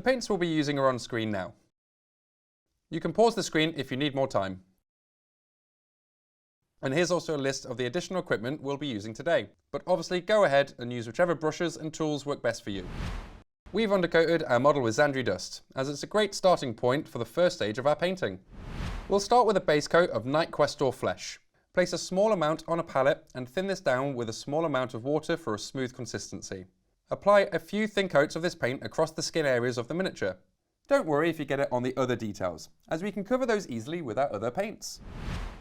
The paints we'll be using are on screen now. You can pause the screen if you need more time. And here's also a list of the additional equipment we'll be using today, but obviously go ahead and use whichever brushes and tools work best for you. We've undercoated our model with Zandri Dust, as it's a great starting point for the first stage of our painting. We'll start with a base coat of Knight-Questor Flesh. Place a small amount on a palette and thin this down with a small amount of water for a smooth consistency. Apply a few thin coats of this paint across the skin areas of the miniature. Don't worry if you get it on the other details, as we can cover those easily with our other paints.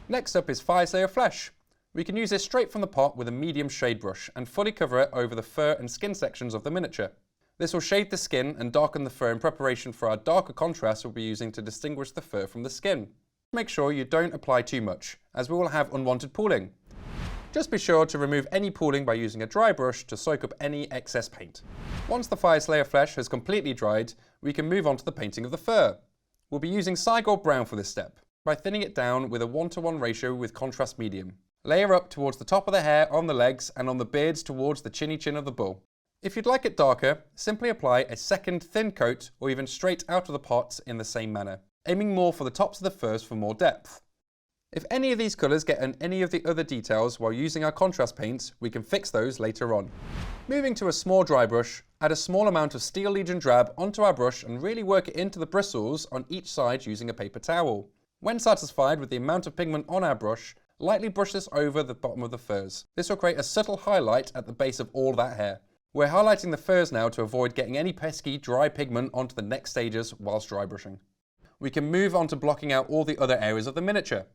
Next up is Fyreslayer Flesh. We can use this straight from the pot with a medium shade brush and fully cover it over the fur and skin sections of the miniature. This will shade the skin and darken the fur in preparation for our darker contrast we'll be using to distinguish the fur from the skin. Make sure you don't apply too much, as we will have unwanted pooling. Just be sure to remove any pooling by using a dry brush to soak up any excess paint. Once the Fyreslayer Flesh has completely dried, we can move on to the painting of the fur. We'll be using Cygor Brown for this step, by thinning it down with a 1:1 ratio with contrast medium. Layer up towards the top of the hair on the legs and on the beards towards the chinny chin of the bull. If you'd like it darker, simply apply a second thin coat or even straight out of the pot in the same manner, aiming more for the tops of the furs for more depth. If any of these colours get in any of the other details while using our contrast paints, we can fix those later on. Moving to a small dry brush, add a small amount of Steel Legion Drab onto our brush and really work it into the bristles on each side using a paper towel. When satisfied with the amount of pigment on our brush, lightly brush this over the bottom of the furs. This will create a subtle highlight at the base of all that hair. We're highlighting the furs now to avoid getting any pesky dry pigment onto the next stages whilst dry brushing. We can move on to blocking out all the other areas of the miniature.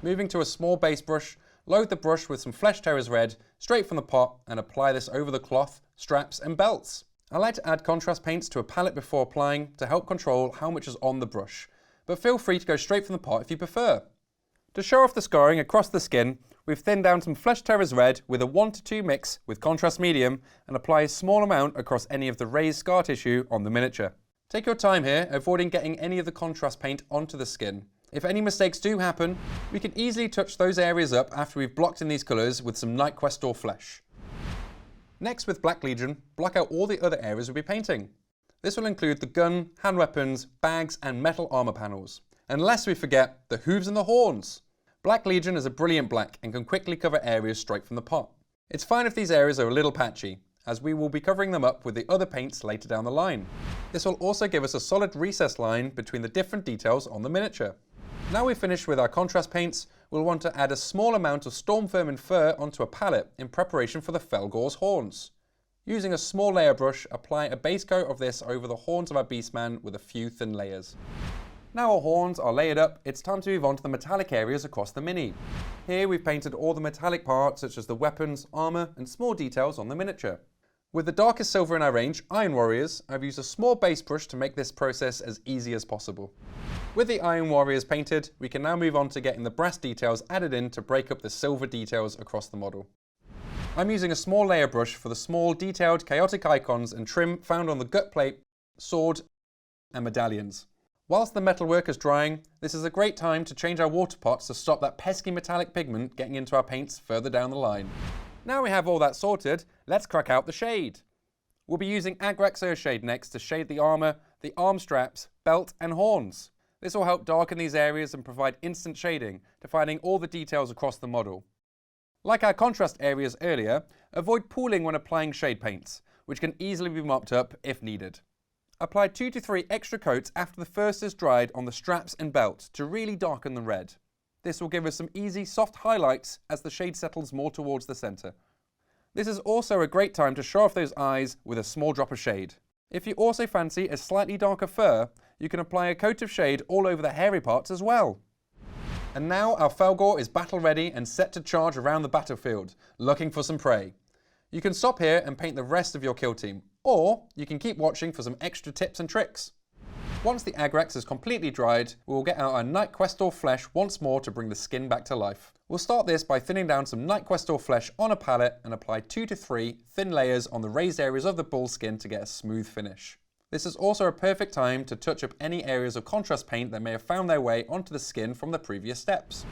Moving to a small base brush, load the brush with some Fyreslayer Red straight from the pot and apply this over the cloth, straps and belts. I like to add contrast paints to a palette before applying to help control how much is on the brush, but feel free to go straight from the pot if you prefer. To show off the scarring across the skin, we've thinned down some Fyreslayer Red with a 1:2 mix with contrast medium and apply a small amount across any of the raised scar tissue on the miniature. Take your time here, avoiding getting any of the contrast paint onto the skin. If any mistakes do happen, we can easily touch those areas up after we've blocked in these colours with some Knight-Questor Flesh. Next, with Black Legion, block out all the other areas we'll be painting. This will include the gun, hand weapons, bags and metal armour panels. And lest we forget, the hooves and the horns. Black Legion is a brilliant black and can quickly cover areas straight from the pot. It's fine if these areas are a little patchy, as we will be covering them up with the other paints later down the line. This will also give us a solid recess line between the different details on the miniature. Now we've finished with our contrast paints, we'll want to add a small amount of Stormvermin Fur onto a palette in preparation for the Felgor's horns. Using a small layer brush, apply a base coat of this over the horns of our Beastman with a few thin layers. Now our horns are layered up, it's time to move on to the metallic areas across the mini. Here we've painted all the metallic parts such as the weapons, armour and small details on the miniature. With the darkest silver in our range, Iron Warriors, I've used a small base brush to make this process as easy as possible. With the Iron Warriors painted, we can now move on to getting the brass details added in to break up the silver details across the model. I'm using a small layer brush for the small detailed chaotic icons and trim found on the gut plate, sword and medallions. Whilst the metalwork is drying, this is a great time to change our water pots to stop that pesky metallic pigment getting into our paints further down the line. Now we have all that sorted, let's crack out the shade. We'll be using Agrax Earthshade next to shade the armour, the arm straps, belt and horns. This will help darken these areas and provide instant shading, defining all the details across the model. Like our contrast areas earlier, avoid pooling when applying shade paints, which can easily be mopped up if needed. Apply 2 to 3 extra coats after the first is dried on the straps and belt to really darken the red. This will give us some easy soft highlights as the shade settles more towards the centre. This is also a great time to show off those eyes with a small drop of shade. If you also fancy a slightly darker fur, you can apply a coat of shade all over the hairy parts as well. And now our Felgor is battle ready and set to charge around the battlefield, looking for some prey. You can stop here and paint the rest of your kill team, or you can keep watching for some extra tips and tricks. Once the Agrax is completely dried, we will get out our Knight-Questor Flesh once more to bring the skin back to life. We'll start this by thinning down some Knight-Questor Flesh on a palette and apply 2 to 3 thin layers on the raised areas of the bull skin to get a smooth finish. This is also a perfect time to touch up any areas of contrast paint that may have found their way onto the skin from the previous steps.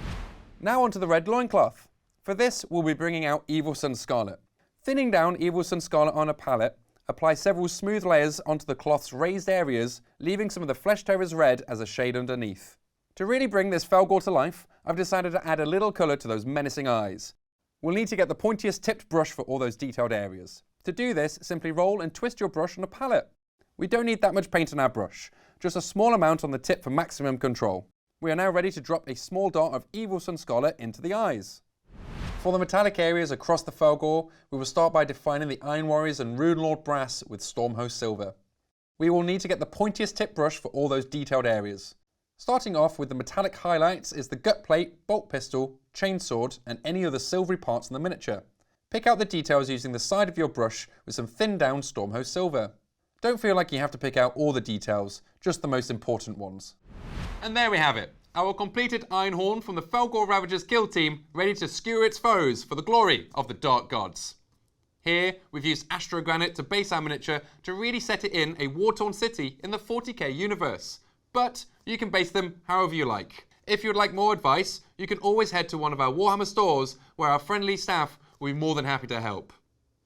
Now onto the red loincloth. For this, we'll be bringing out Evil Sunz Scarlet. Thinning down Evil Sunz Scarlet on a palette, Apply several smooth layers onto the cloth's raised areas, leaving some of the Flesh Terror's red as a shade underneath. To really bring this Felgor to life, I've decided to add a little colour to those menacing eyes. We'll need to get the pointiest tipped brush for all those detailed areas. To do this, simply roll and twist your brush on a palette. We don't need that much paint on our brush, just a small amount on the tip for maximum control. We are now ready to drop a small dot of Evil Sunz Scarlet into the eyes. For the metallic areas across the Felgor, we will start by defining the Iron Warriors and Runelord Brass with Stormhost Silver. We will need to get the pointiest tip brush for all those detailed areas. Starting off with the metallic highlights is the gut plate, bolt pistol, chainsword and any other silvery parts in the miniature. Pick out the details using the side of your brush with some thinned down Stormhost Silver. Don't feel like you have to pick out all the details, just the most important ones. And there we have it, our completed Iron Horn from the Felgor Ravagers kill team, ready to skewer its foes for the glory of the Dark Gods. Here, we've used Astrogranite to base our miniature to really set it in a war-torn city in the 40k universe. But you can base them however you like. If you'd like more advice, you can always head to one of our Warhammer stores where our friendly staff will be more than happy to help.